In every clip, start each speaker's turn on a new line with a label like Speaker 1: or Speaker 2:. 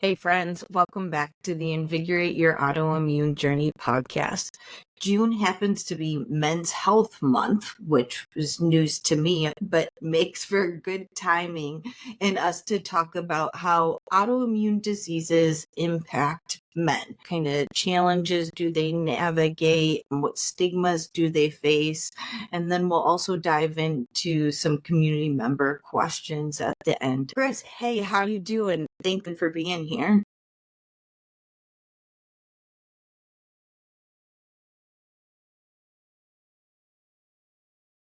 Speaker 1: Hey friends, welcome back to the Invigorate Your Autoimmune Journey podcast. June happens to be Men's Health Month, which is news to me, but makes for good timing in us to talk about how autoimmune diseases impact men. Kind of challenges do they navigate? What stigmas do they face? And then we'll also dive into some community member questions at the end. Chris, hey, how you doing? Thank you for being here.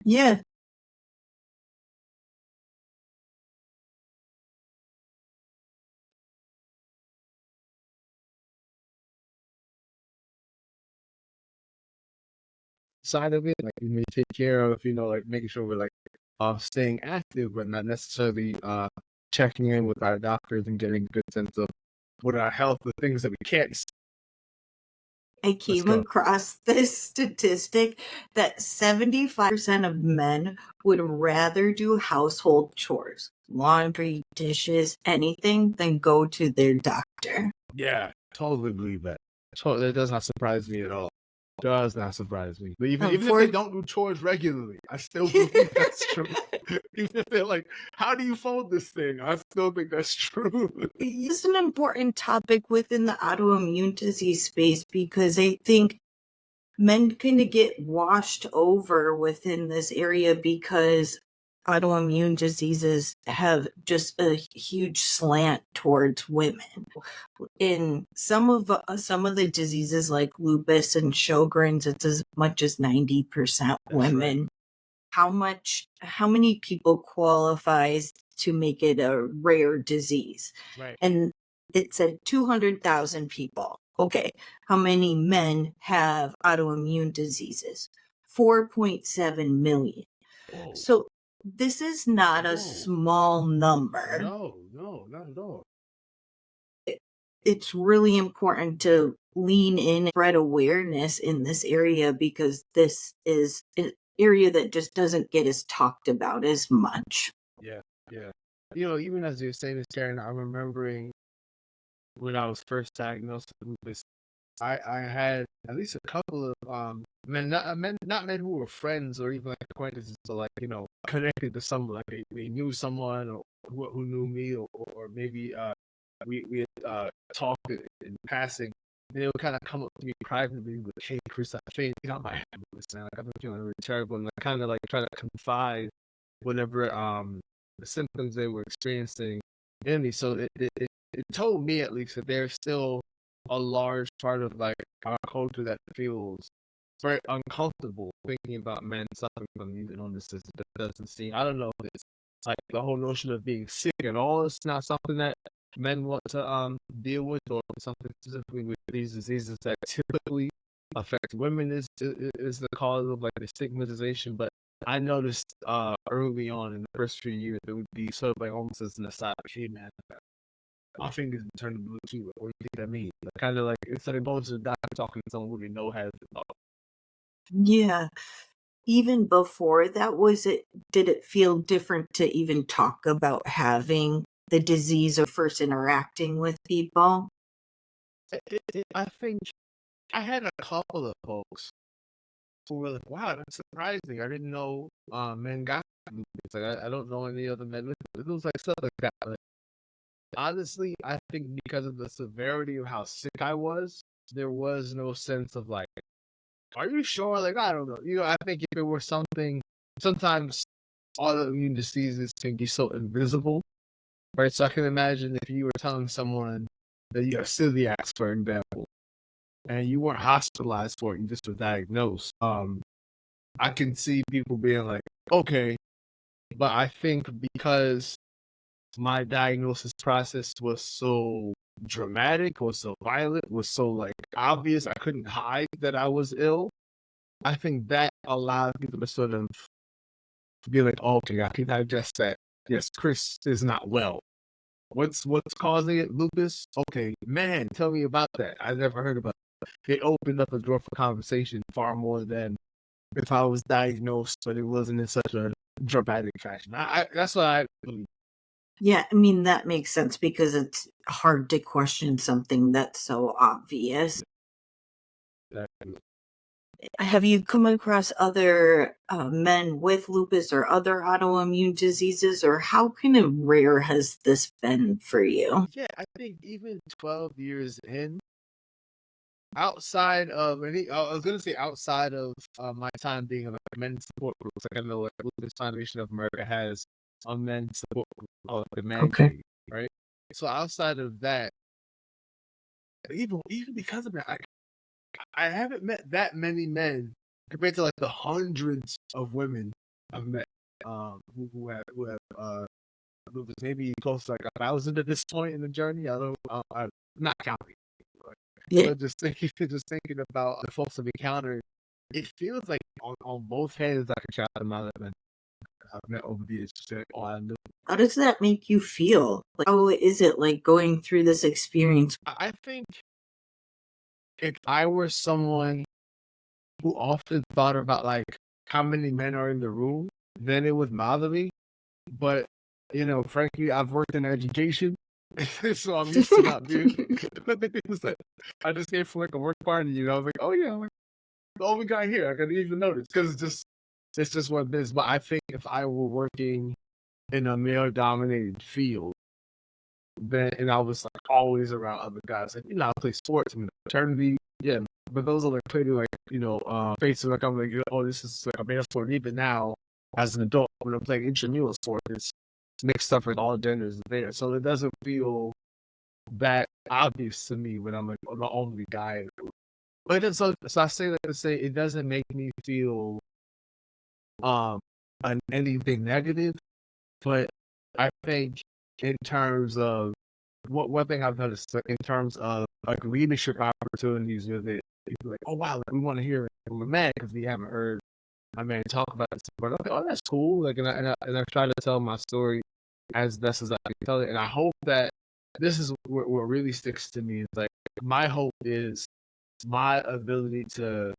Speaker 1: Yeah.
Speaker 2: Side of it, like we may take care of, like making sure we're like staying active, but not necessarily checking in with our doctors and getting a good sense of what our health, the things that we can't see.
Speaker 1: I
Speaker 2: Let's
Speaker 1: came
Speaker 2: go.
Speaker 1: across this statistic that 75% of men would rather do household chores, laundry, dishes, anything than go to their doctor.
Speaker 2: Yeah, totally believe that. So that does not surprise me at all. Does not surprise me. But even if they don't do chores regularly, I still believe that's true. Even if they're like, how do you fold this thing? I still think that's true.
Speaker 1: It's an important topic within the autoimmune disease space because I think men kind of get washed over within this area because autoimmune diseases have just a huge slant towards women. In some of the diseases like lupus and Sjogren's, it's as much as 90% women.
Speaker 2: Right.
Speaker 1: How many people qualifies to make it a rare disease?
Speaker 2: Right.
Speaker 1: And it said 200,000 people. Okay, how many men have autoimmune diseases? 4.7 million.
Speaker 2: Whoa.
Speaker 1: So this is not a small number.
Speaker 2: No, not at all.
Speaker 1: It's really important to lean in, spread awareness in this area because this is an area that just doesn't get as talked about as much.
Speaker 2: Yeah. Even as you're saying this, Karin, I'm remembering when I was first diagnosed with lupus, I had at least a couple of not men who were friends or even like acquaintances, so like connected to someone, like they knew someone or who knew me, or maybe we had talked in passing. And they would kind of come up to me privately with, "Hey, Chris, I think I might have lupus now. Like, I've been feeling really terrible," and I kind of like try to confide whatever the symptoms they were experiencing in me. So it told me at least that there's still a large part of like our culture that feels very uncomfortable thinking about men suffering from these illnesses. That doesn't seem, I don't know if it's like the whole notion of being sick and all. It's not something that men want to deal with, or something specifically with these diseases that typically affect women is the cause of like the stigmatization. But I noticed early on in the first few years, it would be sort of like almost as an aside, like, "Hey man, my fingers turning blue too. What do you think that means?" Kind of like it's like going to the doctor talking to someone who we know has it.
Speaker 1: Yeah. Even before that, did it feel different to even talk about having the disease or first interacting with people?
Speaker 2: I think I had a couple of folks who were like, "Wow, that's surprising. I didn't know men got lupus. Like, I don't know any other men with it." It was like stuff like that. Like, honestly, I think because of the severity of how sick I was, there was no sense of like, "Are you sure?" Like, I don't know. I think if it were something, sometimes autoimmune diseases can be so invisible, right? So I can imagine if you were telling someone that you have celiac, for example, and you weren't hospitalized for it, you just were diagnosed. I can see people being like, "Okay," but I think because my diagnosis process was so dramatic, was so violent, was so like obvious, I couldn't hide that I was ill. I think that allowed people to sort of be like, "Okay, I can digest that. Yes, Chris is not well. What's causing it? Lupus? Okay, man, tell me about that. I never heard about it." It opened up a door for conversation far more than if I was diagnosed, but it wasn't in such a dramatic fashion. That's what I believe.
Speaker 1: Yeah, I mean, that makes sense because it's hard to question something that's so obvious. Have you come across other men with lupus or other autoimmune diseases, or how kind of rare has this been for you?
Speaker 2: Yeah, I think even 12 years in, outside of I was gonna say outside of my time being a men's support group, like I know like Lupus Foundation of America has a men's support group called the Man
Speaker 1: Okay.
Speaker 2: Cave, right? So outside of that, even because of that, I haven't met that many men compared to like the hundreds of women I've met who have lupus, maybe close to like 1,000 at this point in the journey. I'm not counting.
Speaker 1: Yeah.
Speaker 2: But just thinking about the folks I've encountered, it feels like on both hands I can count the amount of men I've met over the years. Just like, oh, I knew.
Speaker 1: How does that make you feel? Like, how is it like going through this experience?
Speaker 2: I think if I were someone who often thought about like how many men are in the room, then it would bother me. But frankly, I've worked in education, so I'm used to not being. I just came from like a work party, I was like, oh yeah, like, the only guy here. I couldn't even notice because it's just what it is. But I think if I were working in a male-dominated field, then and I was like always around other guys, like I play sports, fraternity, yeah. But those are like pretty like faces like I'm like, oh, this is like a male sport. Even now, as an adult, when I'm playing intramural sport, it's mixed up with all genders there, so it doesn't feel that obvious to me when I'm like the only guy. But so I say that to say it doesn't make me feel um anything negative, but I think in terms of one thing I've noticed in terms of like leadership opportunities with it, people like, oh wow, like, we want to hear it from a man because we haven't heard my man talk about this. But I'm like, oh, that's cool. Like, and I try to tell my story as best as I can tell it, and I hope that this is what really sticks to me. Is like my hope is my ability to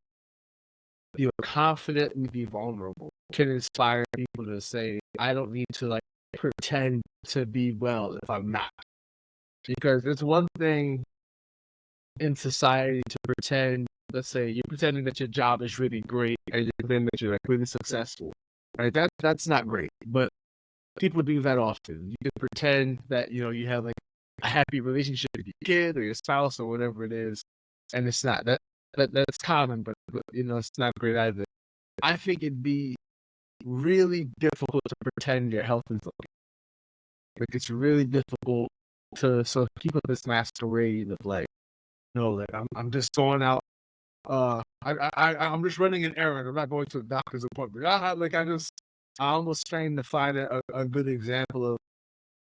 Speaker 2: feel confident and be vulnerable can inspire people to say, I don't need to like pretend to be well if I'm not. Because it's one thing in society to pretend, let's say you're pretending that your job is really great and you're pretending that you're like really successful. Right? That's not great. But people do that often. You can pretend that, you have like a happy relationship with your kid or your spouse or whatever it is. And it's not. That's common, but it's not great either. I think it'd be really difficult to pretend your health is okay. Like it's really difficult to keep up this masquerade of like, like I'm just going out. I'm just running an errand. I'm not going to a doctor's appointment. I almost trying to find a good example of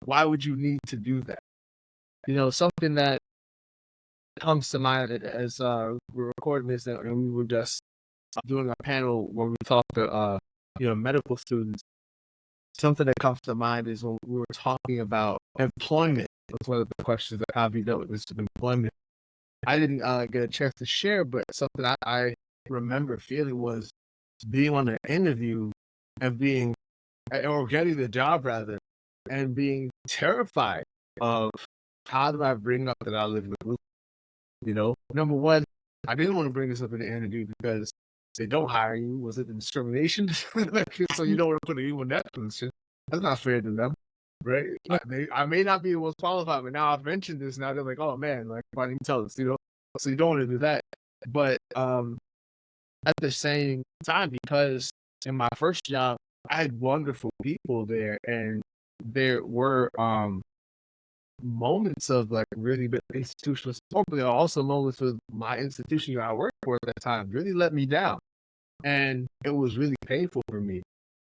Speaker 2: why would you need to do that. Something that comes to mind as we're recording this, that we were just doing a panel where we talked to medical students. Something that comes to mind is when we were talking about employment. That's one of the questions that Javi dealt with was employment. I didn't get a chance to share, but something I remember feeling was being on an interview and or getting the job rather, and being terrified of how do I bring up that I live with lupus. Number one, I didn't want to bring this up in the interview because they don't hire you. Was it discrimination? So you don't want to put anyone in that position. That's not fair to them, right? I may not be the most qualified, but now I've mentioned this. Now they're like, oh man, like why didn't you tell us? So you don't want to do that. But at the same time, because in my first job, I had wonderful people there, and there were moments of like really big institutional support, but there are also moments with my institution I worked for at that time really let me down. And it was really painful for me.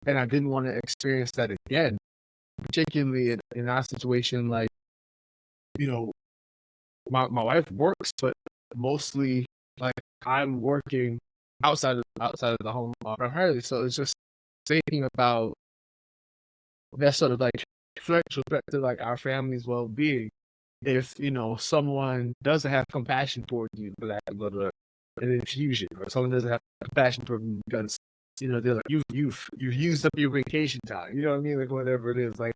Speaker 2: And I didn't want to experience that again, particularly in our situation, like, my wife works, but mostly like I'm working outside of the home primarily. So it's just thinking about that sort of like respect to like our family's well being. If someone doesn't have compassion towards you for that, go to an infusion, or someone doesn't have compassion for you because they're like you've used up your vacation time. You know what I mean? Like whatever it is, like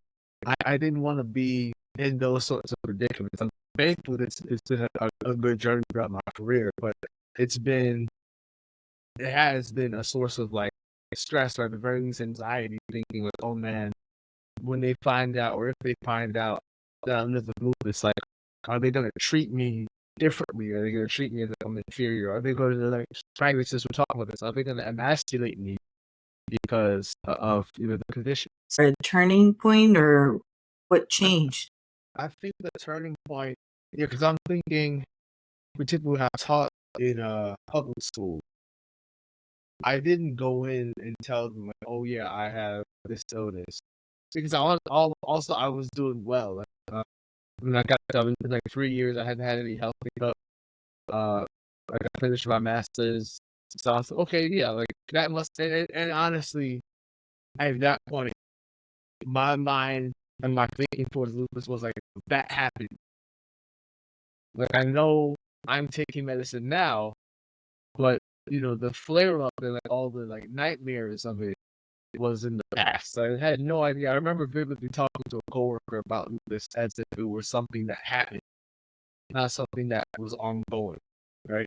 Speaker 2: I didn't want to be in those sorts of predicaments. I'm thankful it's been a good journey throughout my career, but it has been a source of like stress or at the very least anxiety, thinking like, oh man, when they find out or if they find out that I'm living with lupus, like, are they gonna treat me differently? Are they gonna treat me as I'm inferior? Are they gonna like practices we're talking about this? Are they gonna emasculate me because of the condition?
Speaker 1: A turning point or what changed?
Speaker 2: I think the turning point, yeah, because I'm thinking, particularly how I taught in public school, I didn't go in and tell them like, oh yeah, I have this illness, because also I was doing well. Like, when I got done in like 3 years, I hadn't had any health hiccup. I got finished my master's, so I was like, okay, yeah, like that must. And honestly, at that point, my mind and my thinking towards lupus was like, that happened. Like I know I'm taking medicine now, but the flare up and like all the like nightmares of it was in the past. I had no idea. I remember vividly talking to a coworker about lupus as if it were something that happened, not something that was ongoing, right?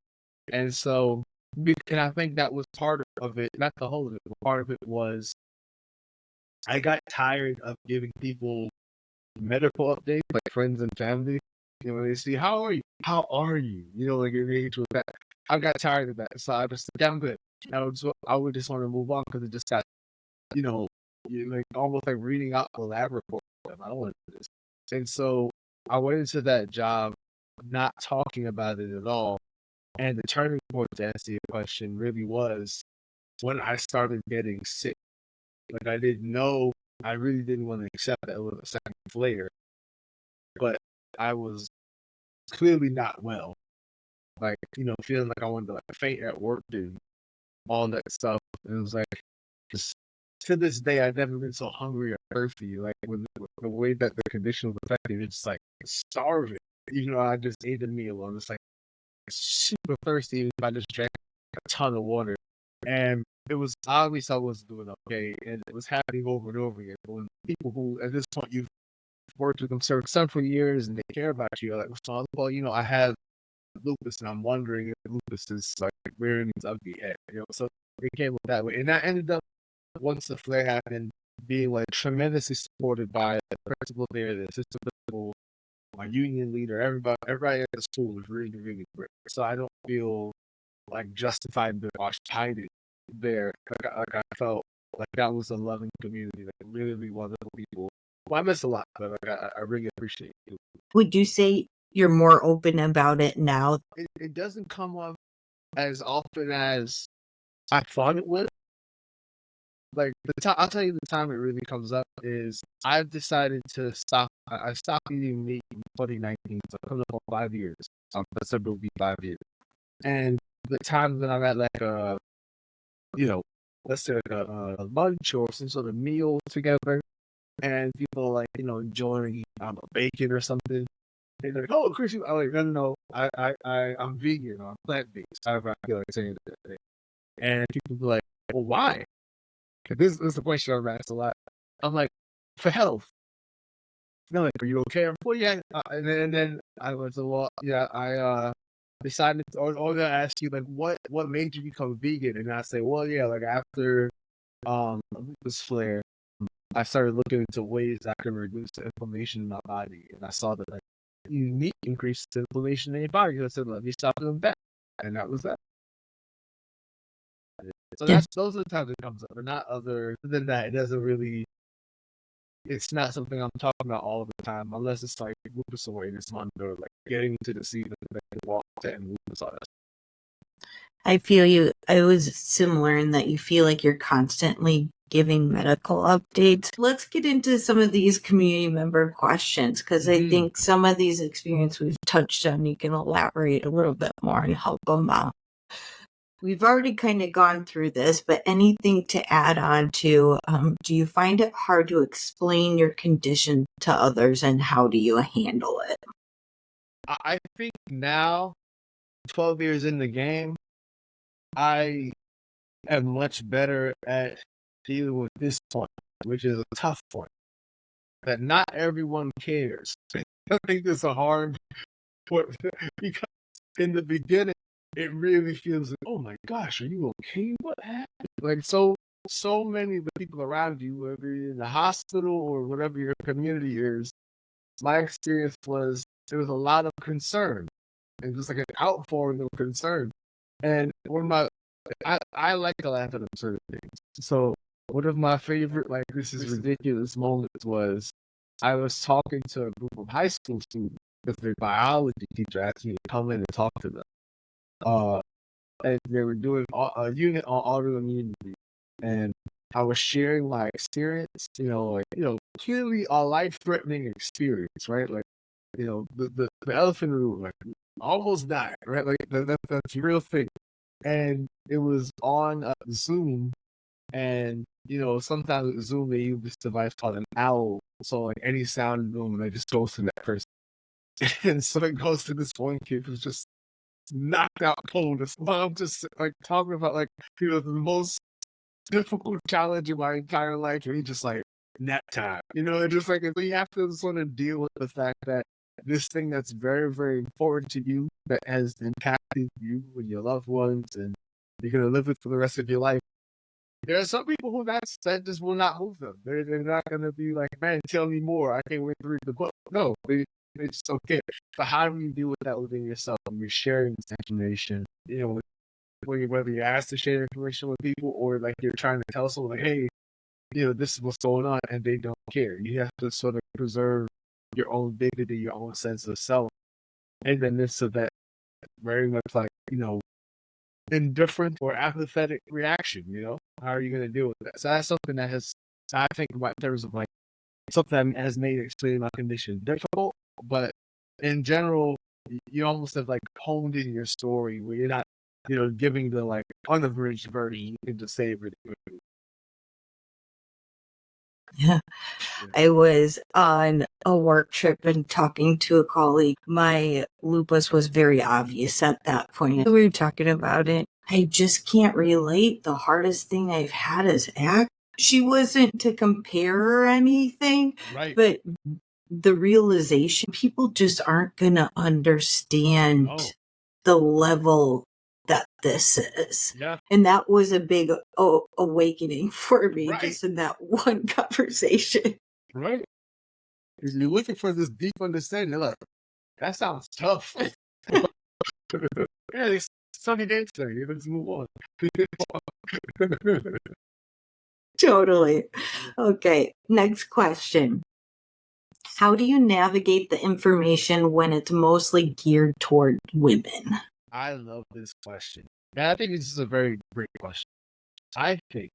Speaker 2: And so, and I think that was part of it, not the whole of it, but part of it was I got tired of giving people medical updates, like friends and family. When they see, how are you? How are you? Like you're getting to that. I got tired of that. So I was like, I'm good. I would just want to move on because it just got, like almost like reading out the lab report. I don't want to do this. And so I went into that job not talking about it at all. And the turning point to answer your question really was when I started getting sick. Like I didn't know, I really didn't want to accept that it was a second flare, but I was clearly not well. Like, feeling like I wanted to like faint at work and all that stuff. And it was like, just to this day, I've never been so hungry or thirsty. Like with the way that the condition was affected, it's like starving. I just ate a meal. I'm just like super thirsty if I just drank a ton of water. And it was obvious I was doing okay, and it was happening over and over again. When people who, at this point, you've worked with them for years and they care about you, like, well, I have lupus, and I'm wondering if lupus is like rearing its ugly head. So it came up that way, and I ended up once the flare happened, being like tremendously supported by the principal there, the assistant principal, my union leader, everybody at the school was really, really great. So I don't feel like justified to watch Titan there. Like I felt like that was a loving community, like really, really wonderful people. Well, I miss a lot, but like I really appreciate it.
Speaker 1: Would you say you're more open about it now?
Speaker 2: It doesn't come up as often as I thought it would. Like I'll tell you the time it really comes up is I've decided to stop. I stopped eating meat in 2019, so it comes up on 5 years. December will be 5 years, and the times when I'm at like let's say like a lunch or some sort of meal together, and people are like enjoying bacon or something. They're like, "Oh, Chris, I'm like, no, I'm vegan, or I'm plant based." However, I feel like saying it. And people be like, "Well, why?" This is a question I'm asked a lot. I'm like, "For health." They're like, "Are you okay?" I'm like, "Well, yeah." And then I was a lot. Yeah, I decided, or they'll ask you like, "What made you become vegan?" And I say, "Well, yeah, like after a lupus flare, I started looking into ways I can reduce the inflammation in my body, and I saw that like meat increases inflammation in your body. So I said, let me stop doing that, and that was that. So those are the times it comes up, but not other than that. It doesn't really. It's not something I'm talking about all the time, unless it's like lupus awareness month or like getting to the season that you walk and lupus on us.
Speaker 1: I feel you. I was similar in that you feel like you're constantly giving medical updates. Let's get into some of these community member questions because I think some of these experiences we've touched on, you can elaborate a little bit more and help them out. We've already kind of gone through this, but anything to add on to, do you find it hard to explain your condition to others and how do you handle it?
Speaker 2: I think now, 12 years in the game, I am much better at dealing with this point, which is a tough point. that not everyone cares. I think that's a hard part because in the beginning, it really feels like, oh my gosh, are you okay? What happened? Like so many of the people around you, whether you're in the hospital or whatever your community is, my experience was there was a lot of concern. It was like an outpouring of concern. And one of my I like to laugh at absurd things. So one of my favorite, like, this is ridiculous moments was I was talking to a group of high school students because their biology teacher asked me to come in and talk to them. And they were doing a unit on autoimmune disease, and I was sharing my experience, clearly a life-threatening experience, right? Like, the elephant in the room, like, almost died, right? Like, that's a real thing. And it was on Zoom, and, sometimes with Zoom, they use this device called an owl. So, like, any sound in the room, it just goes to that person. And so it goes to this one kid who's just knocked out cold. His mom just, like, talking about, like, the most difficult challenge in my entire life, and he just, like, nap time. And just, like, you have to sort of deal with the fact that this thing that's very, very important to you, that has impacted you and your loved ones, and you're gonna live it for the rest of your life. There are some people who that just will not move them. They're not gonna be like, man, tell me more. I can't wait to read the book. No, they just don't care. But how do you deal with that within yourself when you're sharing this information? Whether you're asked to share information with people or like you're trying to tell someone like, hey, this is what's going on, and they don't care. You have to sort of preserve your own dignity, your own sense of self. And then this, so that very much like, indifferent or apathetic reaction, How are you going to deal with that? So that's something that has, I think, in terms of like, something that has made explaining my condition difficult, but in general, you almost have like honed in your story where you're not, giving the like unabridged version. You can just say it really quickly.
Speaker 1: Yeah. I was on a work trip and talking to a colleague. My lupus was very obvious at that point. We were talking about it. I just can't relate. The hardest thing I've had is act. She wasn't to compare or anything,
Speaker 2: Right.
Speaker 1: but the realization people just aren't going to understand the level that this is.
Speaker 2: Yeah.
Speaker 1: And that was a big awakening for me, just in that one conversation.
Speaker 2: Right. Because you're looking for this deep understanding. Like, that sounds tough. Yeah, it's sunny day today. Let's move on.
Speaker 1: Totally. Okay, next question. How do you navigate the information when it's mostly geared toward women?
Speaker 2: I love this question. And I think this is a very great question. I think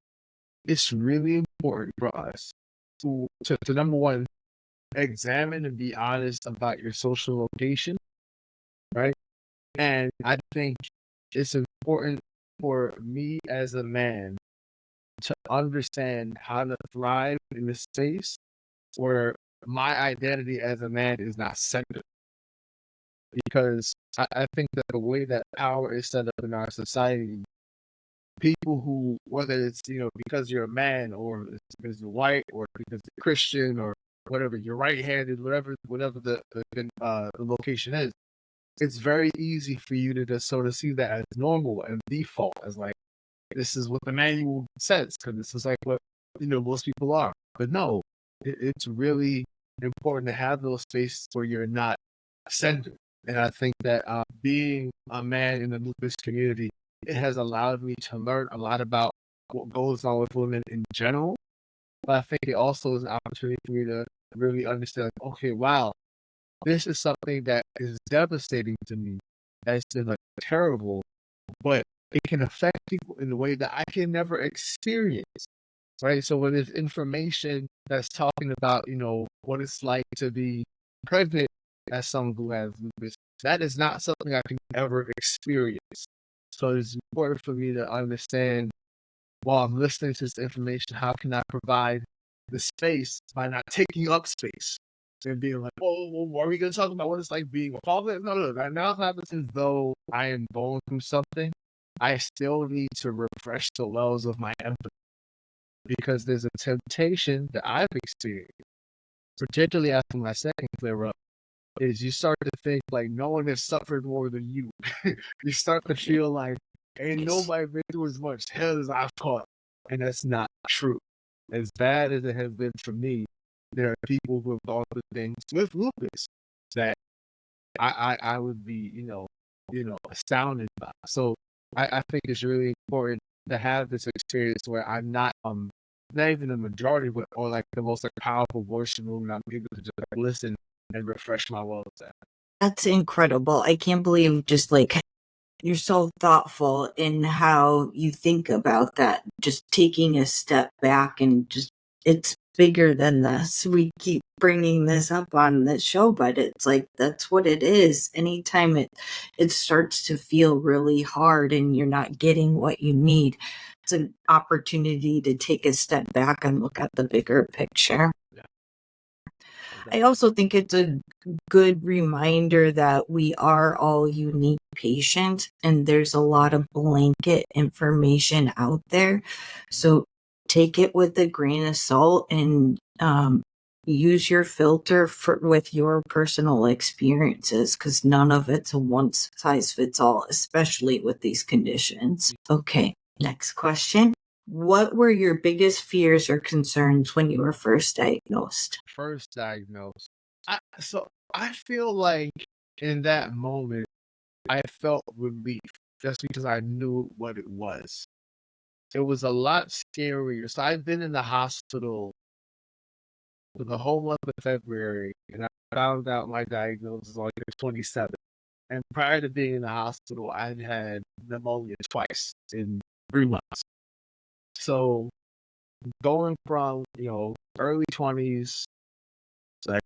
Speaker 2: it's really important for us to number one, examine and be honest about your social location, right? And I think it's important for me as a man to understand how to thrive in this space where my identity as a man is not centered. Because I think that the way that power is set up in our society, people who, whether it's, because you're a man or it's because you're white or because you're Christian or whatever, you're right-handed, whatever the location is, it's very easy for you to just sort of see that as normal and default, as like, this is what the manual says, because this is like what, most people are. But no, it's really important to have those spaces where you're not centered. And I think that being a man in the lupus community, it has allowed me to learn a lot about what goes on with women in general. But I think it also is an opportunity for me to really understand, like, okay, wow, this is something that is devastating to me. That's been like terrible, but it can affect people in a way that I can never experience. Right. So when there's information that's talking about, what it's like to be pregnant as someone who has lupus, that is not something I can ever experience. So it's important for me to understand, while I'm listening to this information, how can I provide the space by not taking up space and being like, well, are we going to talk about what it's like being a father? No. Right now it happens as though I am going through something. I still need to refresh the wells of my empathy, because there's a temptation that I've experienced particularly after my second flare up, is you start to think like no one has suffered more than you. You start to feel like ain't nobody been through as much hell as I've caught. And that's not true. As bad as it has been for me, there are people who have gone through things with lupus that I would be, astounded by. So I think it's really important to have this experience where I'm not even the majority, but or like the most like powerful voice in the room, and I'm able to just like listen and refresh my wells.
Speaker 1: That's incredible. I can't believe just like you're so thoughtful in how you think about that. Just taking a step back and just, it's bigger than this. We keep bringing this up on this show, but it's like, that's what it is. Anytime it starts to feel really hard and you're not getting what you need, it's an opportunity to take a step back and look at the bigger picture. I also think it's a good reminder that we are all unique patients and there's a lot of blanket information out there. So take it with a grain of salt and use your filter with your personal experiences, because none of it's a one size fits all, especially with these conditions. Okay, next question. What were your biggest fears or concerns when you were first diagnosed?
Speaker 2: First diagnosed. I feel like in that moment, I felt relief just because I knew what it was. It was a lot scarier. So I've been in the hospital for the whole month of February, and I found out my diagnosis on the 27th. And prior to being in the hospital, I'd had pneumonia twice in 3 months. So going from, early 20s, like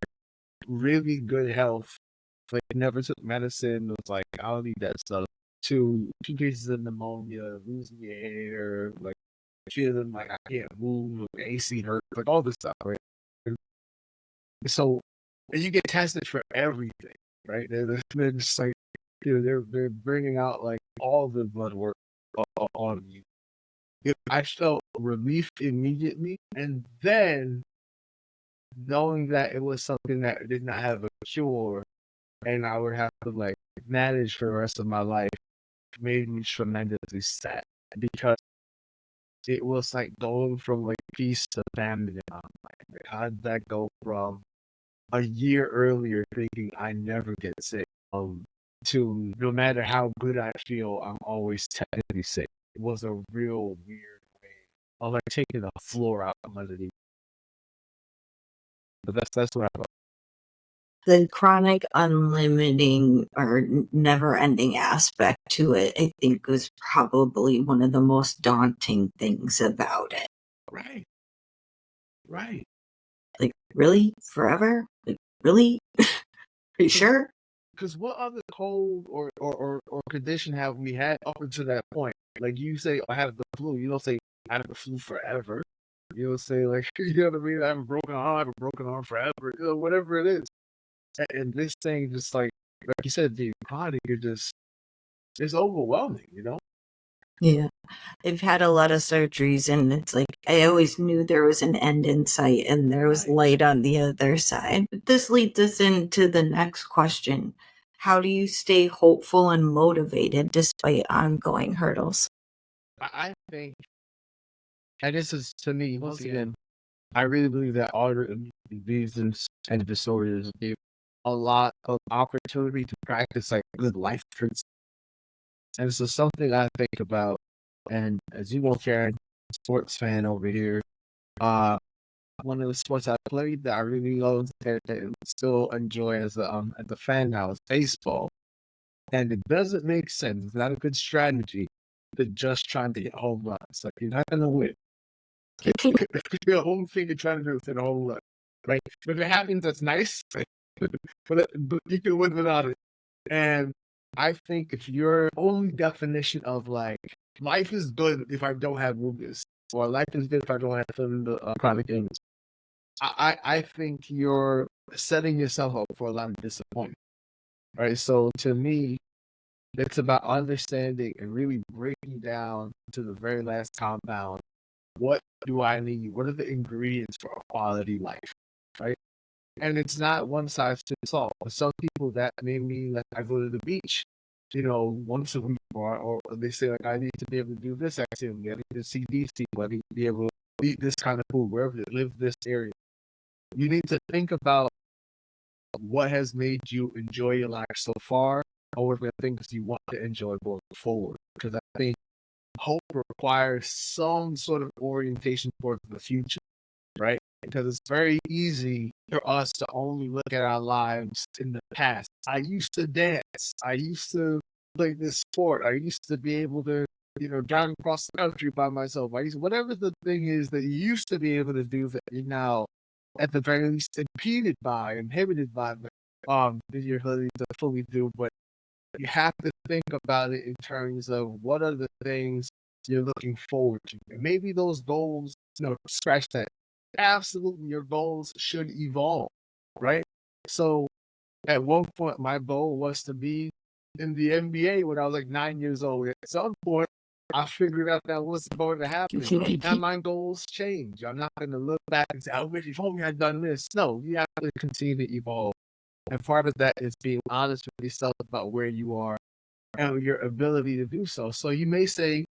Speaker 2: really good health, like never took medicine, was like, I don't need that stuff, to 2 cases of pneumonia, losing your hair, like feeling like I can't move, AC hurt, like all this stuff, right? So, and you get tested for everything, right? They're just like, they're bringing out like all the blood work on you. I felt relief immediately, and then knowing that it was something that did not have a cure, and I would have to like manage for the rest of my life, made me tremendously sad because it was like going from like peace to famine. I'm like, how did that go from a year earlier thinking I never get sick, to no matter how good I feel, I'm always technically sick? It was a real weird way of like taking the floor out from underneath. But that's what I felt.
Speaker 1: The chronic, unlimiting, or never ending aspect to it, I think, was probably one of the most daunting things about it.
Speaker 2: Right. Right.
Speaker 1: Like, really? Forever? Like, really? Are you sure?
Speaker 2: Because what other cold or condition have we had up until that point? Like you say, I have the flu. You don't say I have the flu forever. You don't say like, you know what I mean? I have a broken arm, I have a broken arm forever. Whatever it is. And this thing just like you said, the chronic, it's overwhelming.
Speaker 1: Yeah. I've had a lot of surgeries, and it's like I always knew there was an end in sight and there was light on the other side. This leads us into the next question. How do you stay hopeful and motivated despite ongoing hurdles?
Speaker 2: I think, and this is to me, once again, I really believe that autoimmune diseases and disorders give a lot of opportunity to practice like good life principles. And so something I think about, and as you know, Karin, sports fan over here, one of the sports I played that I really love and still enjoy as a fan now is baseball. And it doesn't make sense. It's not a good strategy to just trying to get home runs. Like you're not gonna win. The whole thing you're trying to do is hit a home run, right? But if it happens, that's nice. But you can win without it. And I think if your only definition of like life is good if I don't have lupus, or life is good if I don't have some chronic illness, I think you're setting yourself up for a lot of disappointment. Right. So to me, it's about understanding and really breaking down to the very last compound. What do I need? What are the ingredients for a quality life? Right. And it's not one size fits all. For some people, that may mean like I go to the beach, once a week, or they say like I need to be able to do this activity, I need to see these people, I need to be able to eat this kind of food wherever they live, this area. You need to think about what has made you enjoy your life so far, or what are the things you want to enjoy going forward. Because I think hope requires some sort of orientation towards the future, right? Because it's very easy for us to only look at our lives in the past. I used to dance. I used to play this sport. I used to be able to, drive across the country by myself. Whatever the thing is that you used to be able to do that you're now, at the very least, inhibited by, your ability to fully do. But you have to think about it in terms of what are the things you're looking forward to. And maybe those goals, scratch that. Absolutely, your goals should evolve, right? So at one point, my goal was to be in the NBA when I was like 9 years old. At some point, I figured out that was going to happen. And my goals change. I'm not going to look back and say, I wish if only I'd done this. No, you have to continue to evolve. And part of that is being honest with yourself about where you are and your ability to do so. So you may say,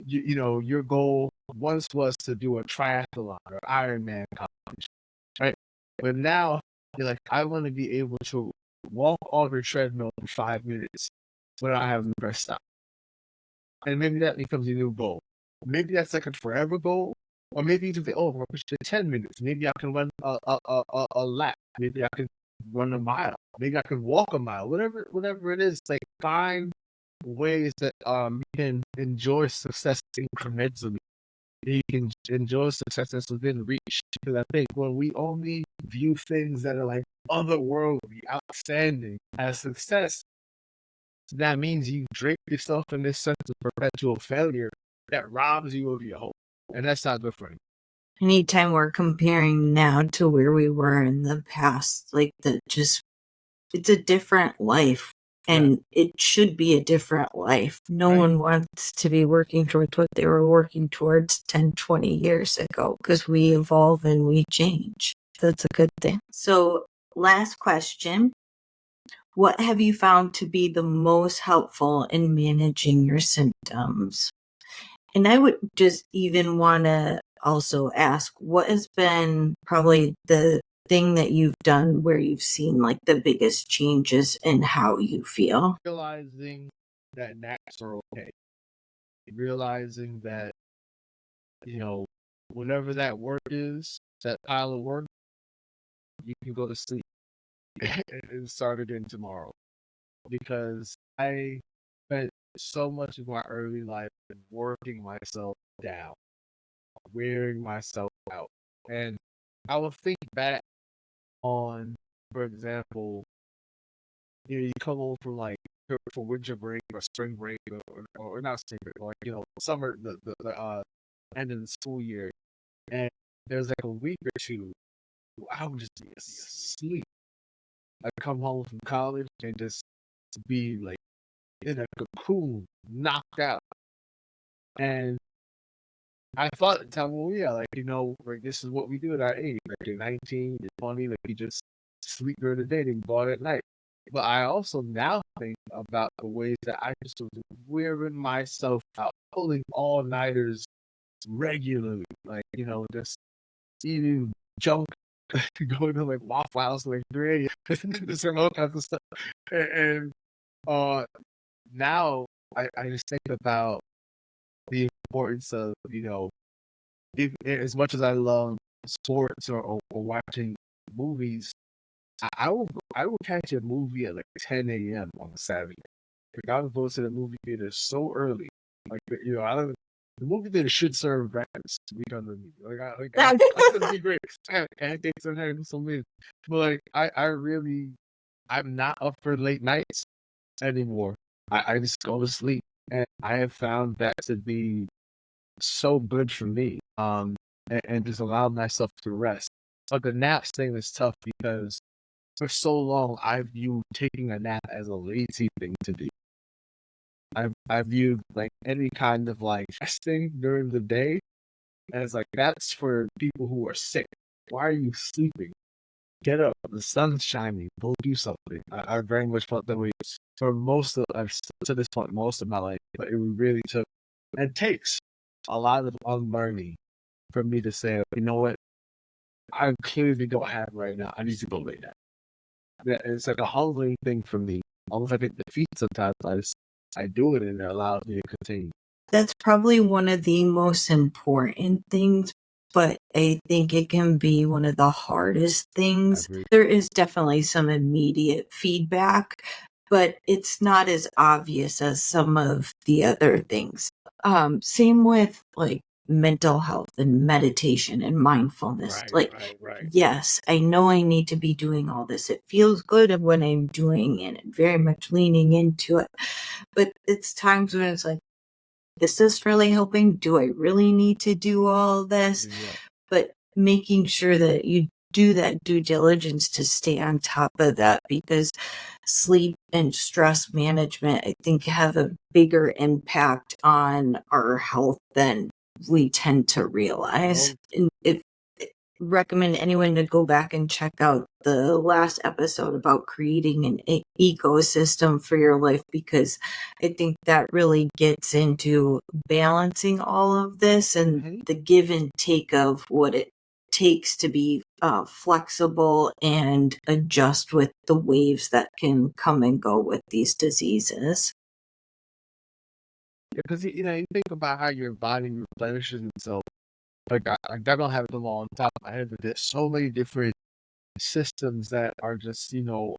Speaker 2: your goal once was to do a triathlon or Ironman competition, right? But now you're like, I want to be able to walk on the treadmill for 5 minutes without having to press stop. And maybe that becomes your new goal. Maybe that's like a forever goal. Or maybe you can say, oh, we'll push to 10 minutes. Maybe I can run a lap. Maybe I can run a mile. Maybe I can walk a mile. Whatever it is, like find ways that you can enjoy success incrementally. You can enjoy success that's within reach. Because I think when we only view things that are like otherworldly, outstanding as success, that means you drape yourself in this sense of perpetual failure that robs you of your hope. And that's not good for you.
Speaker 1: Anytime we're comparing now to where we were in the past, it's a different life. And it should be a different life. No one wants to be working towards what they were working towards 10, 20 years ago, because we evolve and we change. That's a good thing. So, last question. What have you found to be the most helpful in managing your symptoms? And I would just even want to also ask, what has been probably the thing that you've done where you've seen like the biggest changes in how you feel?
Speaker 2: Realizing that naps are okay. Realizing that, whatever that work is, that pile of work, you can go to sleep and start again tomorrow. Because I spent so much of my early life working myself down, wearing myself out. And I will think back on, for example, you come home from for winter break or spring break or not spring break, summer, the end of the school year, and there's like a week or two I would just be asleep. I'd come home from college and just be like in a cocoon, knocked out. And I thought at the time, well, yeah, like this is what we do at our age. Like you're 19, you're 20, like you just sleep during the day and go out at night. But I also now think about the ways that I just was wearing myself out, pulling all-nighters regularly. Like, just eating junk, going to like Waffle House like 3 a.m. just all kinds of stuff. And now I just think about the importance of, as much as I love sports or watching movies, I will catch a movie at like 10 a.m. on a Saturday. Like I would go to the movie theater so early. Like I don't. The movie theater should serve breakfast. We done the movie. I could be great. Pancakes and having some meat. But like I'm not up for late nights anymore. I just go to sleep, and I have found that to be so good for me. And just allow myself to rest. But the naps thing is tough because for so long I viewed taking a nap as a lazy thing to do. I viewed like any kind of like resting during the day as like that's for people who are sick. Why are you sleeping? get up, the sun's shining, go do something. I very much felt that way for most of, to this point, most of my life, but it really took, and takes a lot of unlearning for me to say, you know what, I clearly don't have right now. I need to go lay down. It's like a humbling thing for me. Almost like it defeats sometimes. I do it and it allows me to continue.
Speaker 1: That's probably one of the most important things, but I think it can be one of the hardest things. There is definitely some immediate feedback, but it's not as obvious as some of the other things. Same with like mental health and meditation and mindfulness.
Speaker 2: Right.
Speaker 1: Yes, I know I need to be doing all this. It feels good when I'm doing it and very much leaning into it. But it's times when it's like, is this really helping? Do I really need to do all this?
Speaker 2: Yeah.
Speaker 1: But making sure that you do that due diligence to stay on top of that, because sleep and stress management, I think, have a bigger impact on our health than we tend to realize. And if recommend anyone to go back and check out the last episode about creating an ecosystem for your life, because I think that really gets into balancing all of this and the give and take of what it takes to be flexible and adjust with the waves that can come and go with these diseases.
Speaker 2: Yeah, because you think about how your body replenishes itself. Like I don't have it all on top of my head, but there's so many different systems that are just,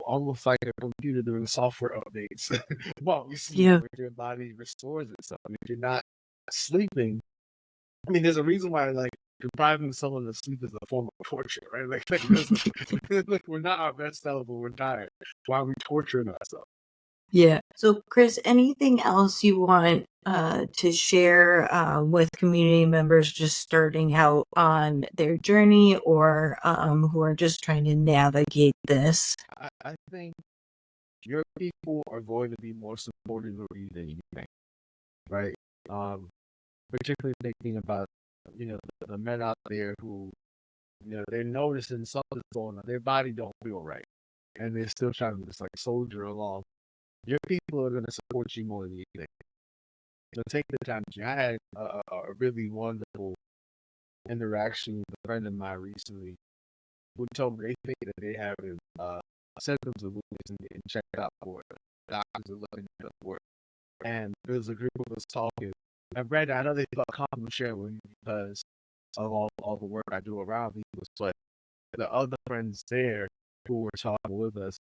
Speaker 2: almost like a computer doing software updates. Well, you see, when your body restores itself. If you're not sleeping, I mean, there's a reason why, like, depriving someone of sleep is a form of torture, right? Like we're not our best self when we're tired. Why are we torturing ourselves?
Speaker 1: Yeah. So, Chris, anything else you want to share with community members just starting out on their journey, or who are just trying to navigate this?
Speaker 2: I think your people are going to be more supportive of you than you think, right? Particularly thinking about, the men out there who, they're noticing something's going on. Their body don't feel right, and they're still trying to just like soldier along. Your people are going to support you more than you think. So take the time. I had a really wonderful interaction with a friend of mine recently who told me they think that they have symptoms of lupus and checked out for it. Doctors are looking for it. And there was a group of us talking. And Brad, I know they felt comfortable sharing with me because of all the work I do around lupus, but the other friends there who were talking with us,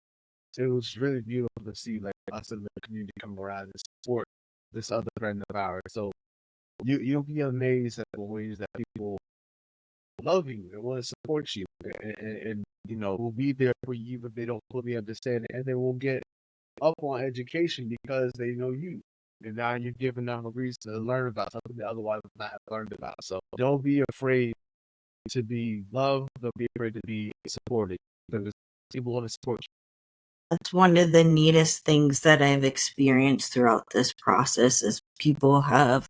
Speaker 2: it was really beautiful to see like us in the community come around and support this other friend of ours. So you'll be amazed at the ways that people love you and want to support you, and will be there for you even if they don't fully understand it, and they will get up on education because they know you. And now you're giving them a reason to learn about something they otherwise would not have learned about. So don't be afraid to be loved. Don't be afraid to be supported because people want to support you.
Speaker 1: That's one of the neatest things that I've experienced throughout this process is people have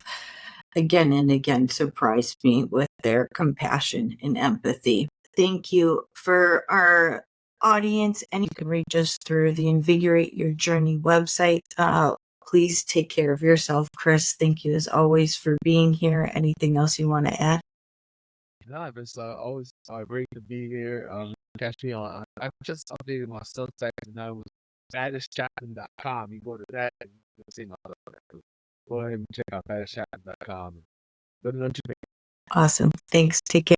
Speaker 1: again and again surprised me with their compassion and empathy. Thank you. For our audience, and you can reach us through the Invigorate Your Journey website. Please take care of yourself. Chris, thank you as always for being here. Anything else you want to add?
Speaker 2: No, it's always great to be here. Catch me on. I just updated my Substack and I was baddeschapman.com. You go to that and you can see my other. Go ahead and check out baddeschapman.com. Good luck to me.
Speaker 1: Awesome. Thanks. Take care.